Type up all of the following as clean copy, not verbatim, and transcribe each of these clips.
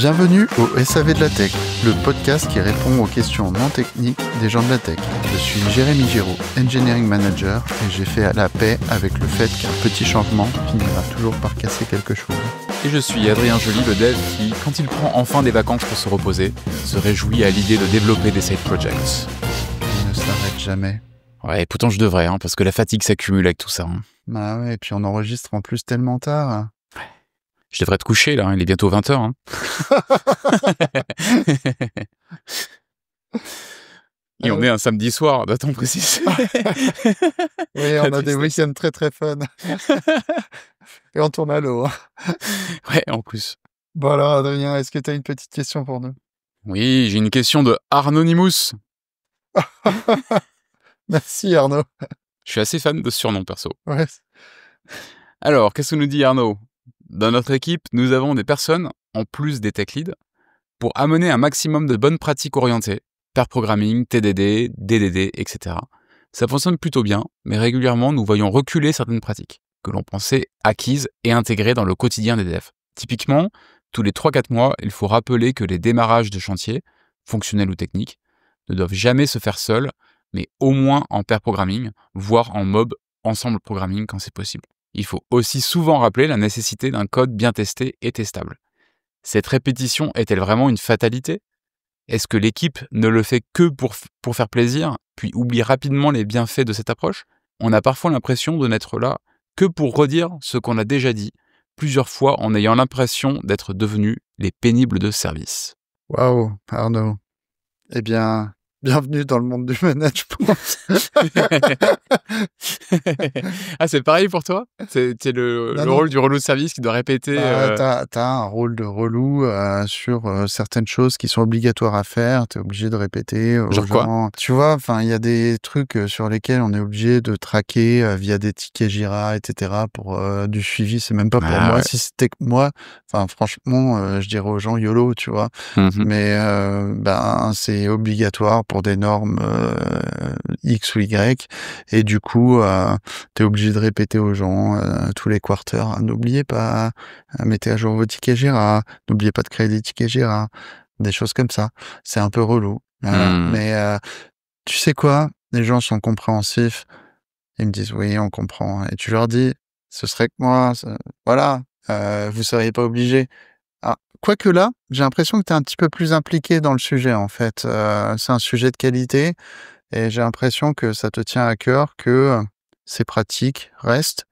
Bienvenue au SAV de la Tech, le podcast qui répond aux questions non techniques des gens de la tech. Je suis Jérémy Giraud, Engineering Manager, et j'ai fait la paix avec le fait qu'un petit changement finira toujours par casser quelque chose. Et je suis Adrien Joly, le dev qui, quand il prend enfin des vacances pour se reposer, se réjouit à l'idée de développer des side projects. Il ne s'arrête jamais. Ouais, pourtant je devrais, parce que la fatigue s'accumule avec tout ça. Bah ouais, et puis on enregistre en plus tellement tard. Je devrais te coucher, là, il est bientôt 20h. Et on est un samedi soir, doit-on préciser. Oui, on a des week-ends très très fun. Et on tourne à l'eau. Ouais, en plus. Bon alors Adrien, est-ce que tu as une petite question pour nous? Oui, j'ai une question de Arnonymous. Merci Arnaud. Je suis assez fan de ce surnom, perso. Ouais. Alors, qu'est-ce que nous dit Arnaud? Dans notre équipe, nous avons des personnes, en plus des tech leads, pour amener un maximum de bonnes pratiques orientées, pair programming, TDD, DDD, etc. Ça fonctionne plutôt bien, mais régulièrement, nous voyons reculer certaines pratiques, que l'on pensait acquises et intégrées dans le quotidien des devs. Typiquement, tous les 3-4 mois, il faut rappeler que les démarrages de chantier, fonctionnels ou techniques, ne doivent jamais se faire seuls, mais au moins en pair programming, voire en mob ensemble programming quand c'est possible. Il faut aussi souvent rappeler la nécessité d'un code bien testé et testable. Cette répétition est-elle vraiment une fatalité? Est-ce que l'équipe ne le fait que pour faire plaisir, puis oublie rapidement les bienfaits de cette approche? On a parfois l'impression de n'être là que pour redire ce qu'on a déjà dit, plusieurs fois en ayant l'impression d'être devenus les pénibles de service. Waouh, Arnaud. Eh bien, bienvenue dans le monde du management. Ah, c'est pareil pour toi? C'est le rôle du relou de service qui doit répéter... T'as un rôle de relou sur certaines choses qui sont obligatoires à faire. T'es obligé de répéter aux Genre quoi? gens. Tu vois, il y a des trucs sur lesquels on est obligé de traquer via des tickets Jira, etc. pour du suivi. C'est même pas pour moi. Ouais. Si c'était que moi, franchement, je dirais aux gens YOLO, tu vois. Mais c'est obligatoire pour des normes X ou Y. Et du coup, t'es obligé de répéter aux gens tous les quarters. N'oubliez pas, mettez à jour vos tickets Jira. N'oubliez pas de créer des tickets Jira. Des choses comme ça. C'est un peu relou. Mais tu sais quoi? Les gens sont compréhensifs. Ils me disent oui, on comprend. Et tu leur dis, ce serait que moi, voilà, vous seriez pas obligé. Ah, quoique là, j'ai l'impression que tu es un petit peu plus impliqué dans le sujet, en fait. C'est un sujet de qualité et j'ai l'impression que ça te tient à cœur que ces pratiques restent.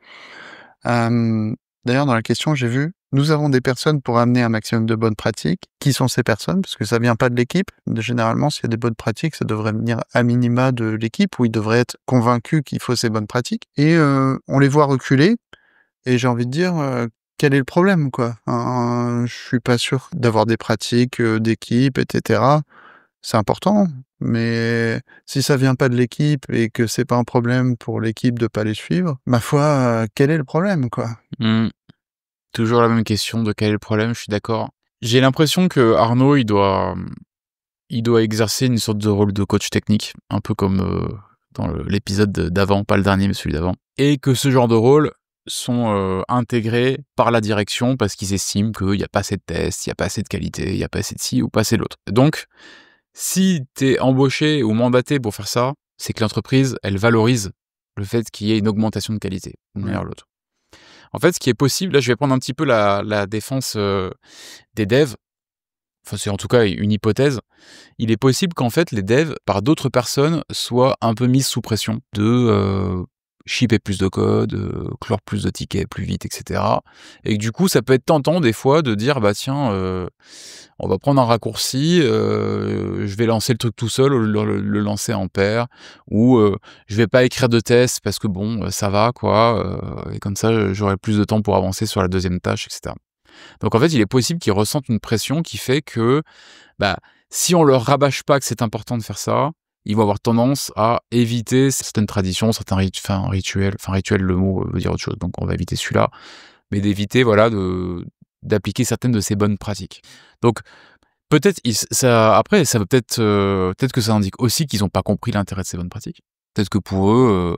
D'ailleurs, dans la question, j'ai vu, nous avons des personnes pour amener un maximum de bonnes pratiques. Qui sont ces personnes? Parce que ça vient pas de l'équipe. Généralement, s'il y a des bonnes pratiques, ça devrait venir à minima de l'équipe où ils devraient être convaincus qu'il faut ces bonnes pratiques. Et on les voit reculer. Et j'ai envie de dire, quel est le problème, quoi? Je suis pas sûr d'avoir des pratiques, d'équipe et cetera. C'est important, mais si ça vient pas de l'équipe et que c'est pas un problème pour l'équipe de pas les suivre, ma foi, quel est le problème, quoi? Toujours la même question de quel est le problème, je suis d'accord. J'ai l'impression que Arnaud, il doit exercer une sorte de rôle de coach technique, un peu comme dans l'épisode d'avant, pas le dernier, mais celui d'avant. Et que ce genre de rôle sont intégrés par la direction parce qu'ils estiment qu'il n'y a pas assez de tests, il n'y a pas assez de qualité, il n'y a pas assez de ci ou pas assez de l'autre. Donc, si t'es embauché ou mandaté pour faire ça, c'est que l'entreprise, elle valorise le fait qu'il y ait une augmentation de qualité, d'une manière ou l'autre. En fait, ce qui est possible, là je vais prendre un petit peu la défense des devs, enfin c'est en tout cas une hypothèse, il est possible qu'en fait les devs, par d'autres personnes, soient un peu mis sous pression de shipper plus de code, clore plus de tickets plus vite, etc. Et que du coup ça peut être tentant des fois de dire bah tiens, on va prendre un raccourci, je vais lancer le truc tout seul, le lancer en pair, ou je vais pas écrire de test parce que bon, ça va quoi, et comme ça j'aurai plus de temps pour avancer sur la deuxième tâche, etc. Donc en fait, il est possible qu'ils ressentent une pression qui fait que si on leur rabâche pas que c'est important de faire ça, ils vont avoir tendance à éviter certaines traditions, certains rituels, le mot veut dire autre chose, donc on va éviter celui-là, mais d'éviter d'appliquer certaines de ces bonnes pratiques. Donc peut-être après ça veut peut-être que ça indique aussi qu'ils n'ont pas compris l'intérêt de ces bonnes pratiques. Peut-être que pour eux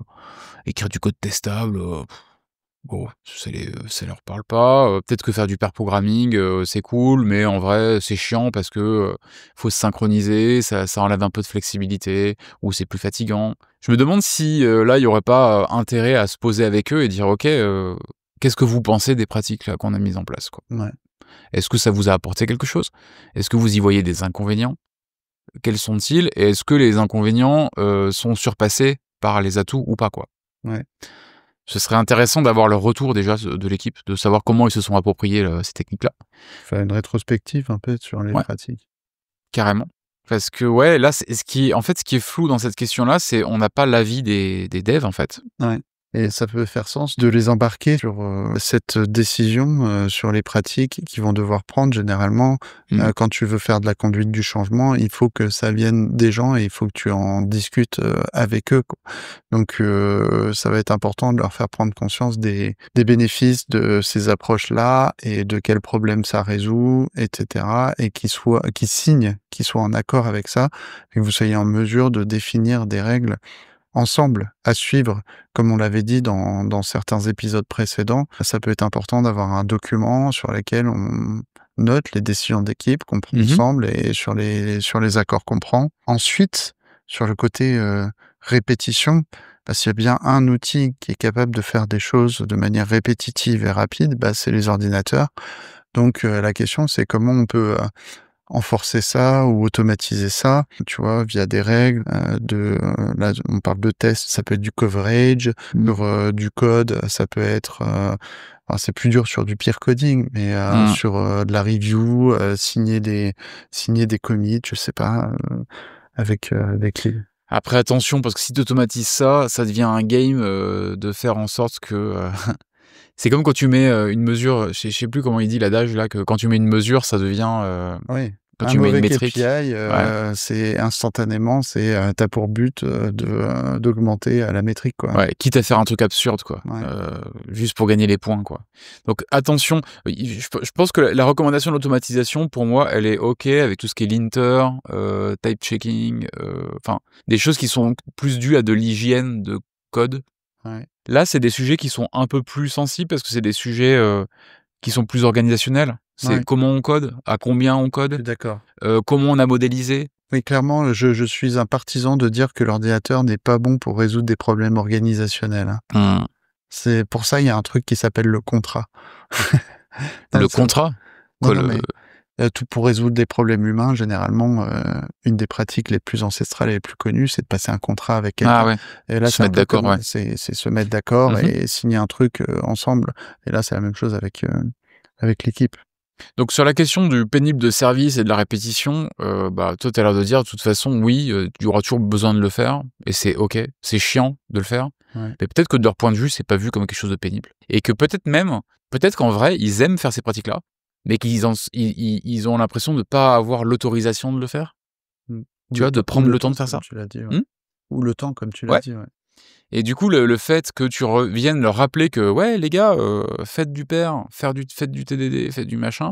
écrire du code testable, Bon, ça leur parle pas. Peut-être que faire du pair programming, c'est cool, mais en vrai, c'est chiant parce que, faut se synchroniser, ça enlève un peu de flexibilité ou c'est plus fatigant. Je me demande si, là, il y aurait pas, intérêt à se poser avec eux et dire: «OK, qu'est-ce que vous pensez des pratiques là qu'on a mises en place, quoi? Ouais. Est-ce que ça vous a apporté quelque chose? Est-ce que vous y voyez des inconvénients? Quels sont-ils? Et est-ce que les inconvénients, sont surpassés par les atouts ou pas, quoi?» Ouais. Ce serait intéressant d'avoir le retour déjà de l'équipe, de savoir comment ils se sont appropriés, ces techniques-là. Faire une rétrospective un peu sur les Ouais, pratiques. carrément. Parce que ouais, là, c'est ce qui est flou dans cette question-là, c'est on n'a pas l'avis des devs, en fait. Ouais. Et ça peut faire sens de les embarquer sur, cette décision, sur les pratiques qu'ils vont devoir prendre généralement. Mmh. Quand tu veux faire de la conduite du changement, il faut que ça vienne des gens et il faut que tu en discutes, avec eux, quoi. Donc ça va être important de leur faire prendre conscience des bénéfices de ces approches-là et de quels problèmes ça résout et cetera et qu'ils signent, qu'ils soient en accord avec ça et que vous soyez en mesure de définir des règles ensemble à suivre, comme on l'avait dit dans certains épisodes précédents. Ça peut être important d'avoir un document sur lequel on note les décisions d'équipe qu'on prend Mmh. ensemble et sur les accords qu'on prend. Ensuite, sur le côté, répétition, bah, s'il y a bien un outil qui est capable de faire des choses de manière répétitive et rapide, bah, c'est les ordinateurs. Donc, la question c'est comment on peut, enforcer ça ou automatiser ça, tu vois? Via des règles, là, on parle de tests, ça peut être du coverage, Mmh. sur, du code, ça peut être, alors c'est plus dur sur du peer coding, mais, Mmh. sur, de la review, signer des commits, je sais pas, avec les Après attention, parce que si tu automatises ça, ça devient un game, de faire en sorte que, c'est comme quand tu mets, une mesure, je sais plus comment il dit l'adage là, que quand tu mets une mesure, ça devient, oui, quand un tu mets une mauvais métrique. KPI, Ouais. c'est instantanément, tu pour but, d'augmenter, la métrique, quoi. Ouais, quitte à faire un truc absurde, quoi, Ouais, juste pour gagner les points, quoi. Donc attention, je pense que la recommandation de l'automatisation, pour moi, elle est OK avec tout ce qui est linter, type checking, enfin, des choses qui sont plus dues à de l'hygiène de code. ouais, Là, c'est des sujets qui sont un peu plus sensibles parce que c'est des sujets, qui sont plus organisationnels. C'est ouais, comment on code, à combien on je code, suis d'accord. comment on a modélisé. Oui, clairement, je suis un partisan de dire que l'ordinateur n'est pas bon pour résoudre des problèmes organisationnels, hein. Mmh. C'est pour ça, il y a un truc qui s'appelle le contrat. Non, Le contrat? non, Quoi, non, le mais tout pour résoudre des problèmes humains, généralement, une des pratiques les plus ancestrales et les plus connues, c'est de passer un contrat avec ah quelqu'un ouais, et là, se c'est un mettre peu d'accord, comme ouais. c'est se mettre d'accord Mmh. et signer un truc, ensemble et là, c'est la même chose avec l'équipe. Donc sur la question du pénible de service et de la répétition, bah, toi, tu as l'air de dire, de toute façon, oui, il y aura toujours besoin de le faire et c'est OK. C'est chiant de le faire, Ouais, mais peut-être que de leur point de vue, c'est pas vu comme quelque chose de pénible et que peut-être qu'en vrai, ils aiment faire ces pratiques-là, mais ils ont l'impression de pas avoir l'autorisation de le faire, mmh. tu vois? De Ou prendre le le temps temps, de faire comme ça. tu l'as dit, ouais. Mmh? Ou le temps, comme tu l'as Ouais. dit, ouais. Et du coup, le fait que tu reviennes leur rappeler que: «Ouais, les gars, faites du pair, faites du TDD, faites du machin»,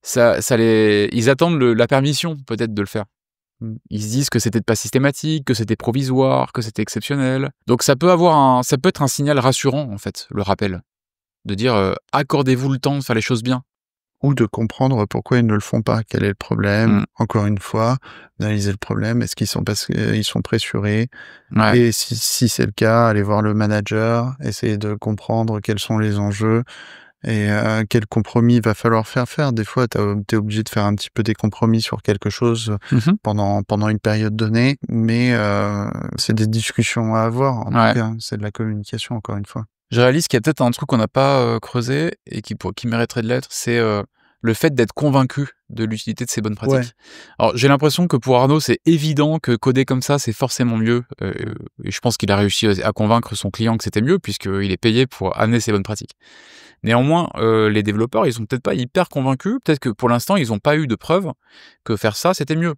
ça les ils attendent la permission peut-être de le faire. Mmh. Ils se disent que c'était pas systématique, que c'était provisoire, que c'était exceptionnel. Donc ça peut être un signal rassurant, en fait, le rappel. De dire, «Accordez-vous le temps de faire les choses bien». Ou de comprendre pourquoi ils ne le font pas. Quel est le problème? Mmh. Encore une fois, d'analyser le problème. Est-ce qu'ils sont parce qu'ils sont pressurés? Ouais, Et si c'est le cas, aller voir le manager, essayer de comprendre quels sont les enjeux et quel compromis il va falloir faire. Des fois, tu es obligé de faire un petit peu des compromis sur quelque chose, mmh pendant une période donnée, mais c'est des discussions à avoir en tout ouais. cas. C'est de la communication encore une fois. Je réalise qu'il y a peut-être un truc qu'on n'a pas, creusé et qui mériterait de l'être, c'est, le fait d'être convaincu de l'utilité de ces bonnes Ouais, pratiques. Alors, j'ai l'impression que pour Arnaud, c'est évident que coder comme ça, c'est forcément mieux, et je pense qu'il a réussi à convaincre son client que c'était mieux puisqu'il est payé pour amener ces bonnes pratiques. Néanmoins, les développeurs, ils sont peut-être pas hyper convaincus, peut-être que pour l'instant, ils ont pas eu de preuves que faire ça, c'était mieux.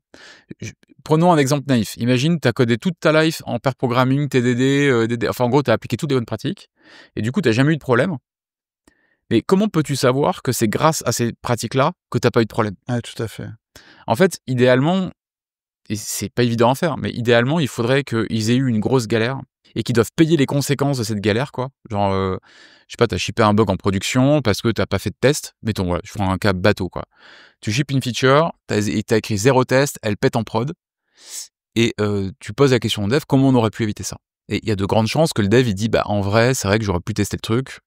J Prenons un exemple naïf. Imagine, tu as codé toute ta life en pair programming, TDD, DD, enfin en gros, tu as appliqué toutes les bonnes pratiques et du coup, tu as jamais eu de problème. Mais comment peux-tu savoir que c'est grâce à ces pratiques-là que tu as pas eu de problème? ouais, tout à fait. En fait, idéalement, et c'est pas évident à faire, mais idéalement, il faudrait qu'ils aient eu une grosse galère et qui doivent payer les conséquences de cette galère, quoi. Genre, je sais pas, t'as shippé un bug en production parce que t'as pas fait de test. Mettons, voilà, je prends un cas bateau, quoi. Tu shippes une feature, t'as écrit 0 test, elle pète en prod, et tu poses la question au dev, comment on aurait pu éviter ça? Et il y a de grandes chances que le dev, il dit, bah, en vrai, c'est vrai que j'aurais pu tester le truc,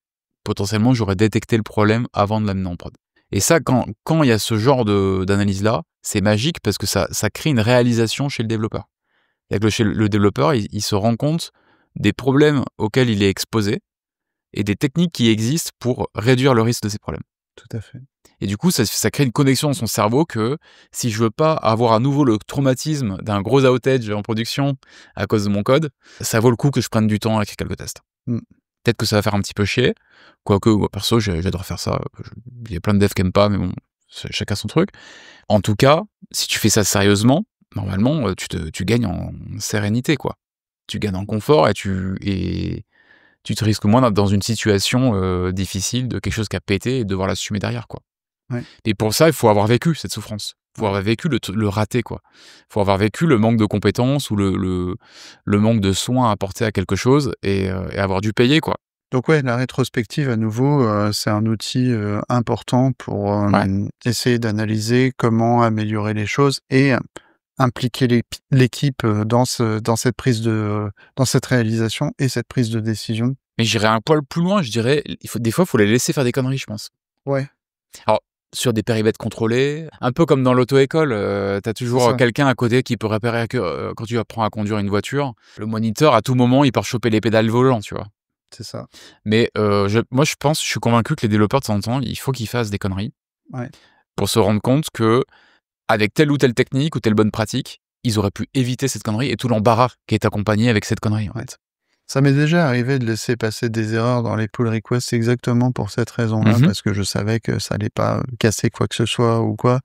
potentiellement, j'aurais détecté le problème avant de l'amener en prod. Et ça, quand il y a ce genre d'analyse-là, c'est magique parce que ça crée une réalisation chez le développeur. C'est-à-dire que chez le développeur, il se rend compte des problèmes auxquels il est exposé et des techniques qui existent pour réduire le risque de ces problèmes. Tout à fait. Et du coup, ça crée une connexion dans son cerveau que si je veux pas avoir à nouveau le traumatisme d'un gros outage en production à cause de mon code, ça vaut le coup que je prenne du temps à écrire quelques tests. Peut-être que ça va faire un petit peu chier, quoique moi, perso, j'adore faire ça. Il y a plein de devs qui aiment pas, mais bon, chacun son truc. En tout cas, si tu fais ça sérieusement, normalement, tu gagnes en sérénité, quoi. Tu gagnes en confort et tu te risques moins d'être dans une situation difficile de quelque chose qui a pété et devoir l'assumer derrière, quoi. Ouais. Et pour ça, il faut avoir vécu cette souffrance. Il faut avoir vécu le raté, quoi. Il faut avoir vécu le manque de compétences ou le manque de soins apportés à quelque chose et avoir dû payer, quoi. Donc ouais, la rétrospective, à nouveau, c'est un outil important pour essayer d'analyser comment améliorer les choses et impliquer l'équipe dans cette prise dans cette réalisation et cette prise de décision. Mais j'irais un poil plus loin, je dirais, des fois, il faut les laisser faire des conneries, je pense. Ouais. Alors, sur des périmètres contrôlés, un peu comme dans l'auto-école, t'as toujours quelqu'un à côté qui peut repérer que quand tu apprends à conduire une voiture, le moniteur, à tout moment, il part choper les pédales volant, tu vois. C'est ça. Mais moi, je suis convaincu que les développeurs, de temps en temps, il faut qu'ils fassent des conneries pour se rendre compte que avec telle ou telle technique ou telle bonne pratique, ils auraient pu éviter cette connerie et tout l'embarras qui est accompagné avec cette connerie, en fait. Ça m'est déjà arrivé de laisser passer des erreurs dans les pull requests exactement pour cette raison-là, parce que je savais que ça allait pas casser quoi que ce soit ou quoi,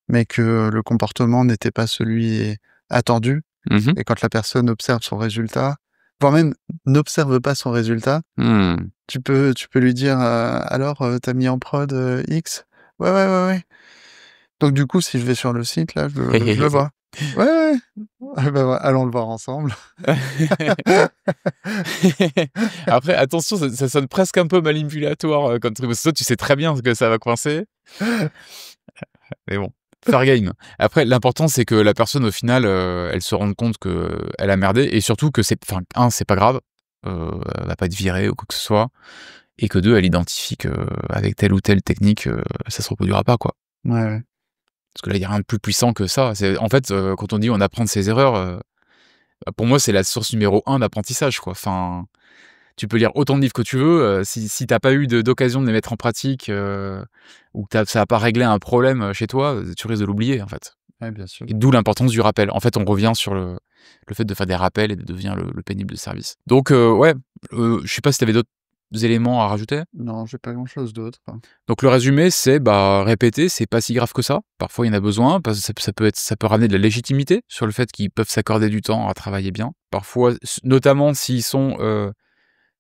mais que le comportement n'était pas celui attendu. Et quand la personne observe son résultat, voire même n'observe pas son résultat, tu peux lui dire alors t'as mis en prod X? Ouais. Donc du coup, si je vais sur le site là, je le vois. Ouais. Allons le voir ensemble. Après, attention, ça sonne presque un peu manipulatoire comme truc, parce que toi, tu sais très bien que ça va coincer. Mais bon, fair game. Après, l'important, c'est que la personne, au final, elle se rende compte qu'elle a merdé, et surtout que c'est pas grave, elle va pas être virée ou quoi que ce soit, et que 2, elle identifie qu'avec telle ou telle technique, ça se reproduira pas, quoi. Ouais. Parce que là, il n'y a rien de plus puissant que ça. En fait, quand on dit on apprend de ses erreurs, pour moi, c'est la source numéro 1 d'apprentissage, quoi. Enfin, tu peux lire autant de livres que tu veux, si t'as pas eu d'occasion de les mettre en pratique, ou que ça n'a pas réglé un problème chez toi, tu risques de l'oublier, en fait. Ouais, bien sûr. Et d'où l'importance du rappel. En fait, on revient sur le fait de faire des rappels et de devenir le pénible de service. Donc, je sais pas si tu avais d'autres éléments à rajouter. Non, j'ai pas grand-chose d'autre. Donc le résumé, c'est répéter, c'est pas si grave que ça. Parfois, il y en a besoin, parce que ça peut ramener de la légitimité sur le fait qu'ils peuvent s'accorder du temps à travailler bien. Parfois, notamment s'ils sont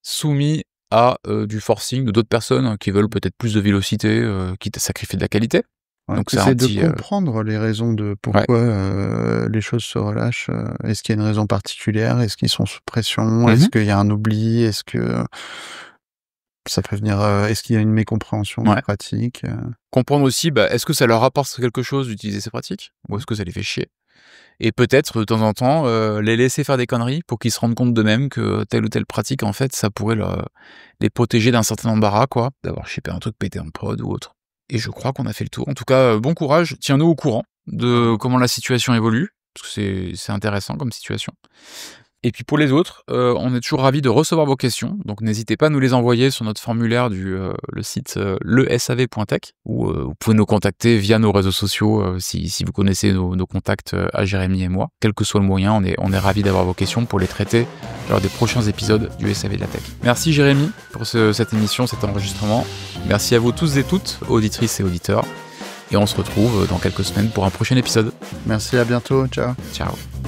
soumis à du forcing de d'autres personnes qui veulent peut-être plus de vélocité, quitte à sacrifier de la qualité. Donc c'est de comprendre les raisons de pourquoi les choses se relâchent. Est-ce qu'il y a une raison particulière? Est-ce qu'ils sont sous pression? Est-ce qu'il y a un oubli? Est-ce que ça peut venir? Est-ce qu'il y a une mécompréhension des pratiques? Comprendre aussi, est-ce que ça leur apporte quelque chose d'utiliser ces pratiques? Ou est-ce que ça les fait chier? Et peut-être, de temps en temps, les laisser faire des conneries pour qu'ils se rendent compte d'eux-mêmes que telle ou telle pratique, en fait, ça pourrait les protéger d'un certain embarras, quoi. D'avoir shippé un truc pété en prod ou autre. Et je crois qu'on a fait le tour. En tout cas, bon courage. Tiens-nous au courant de comment la situation évolue, parce que c'est intéressant comme situation. Et puis pour les autres, on est toujours ravis de recevoir vos questions, donc n'hésitez pas à nous les envoyer sur notre formulaire le site lesav.tech, ou vous pouvez nous contacter via nos réseaux sociaux si vous connaissez nos contacts à Jérémy et moi. Quel que soit le moyen, on est ravis d'avoir vos questions pour les traiter lors des prochains épisodes du SAV de la Tech. Merci Jérémy pour cette émission, cet enregistrement. Merci à vous tous et toutes, auditrices et auditeurs. Et on se retrouve dans quelques semaines pour un prochain épisode. Merci, à bientôt, ciao. Ciao.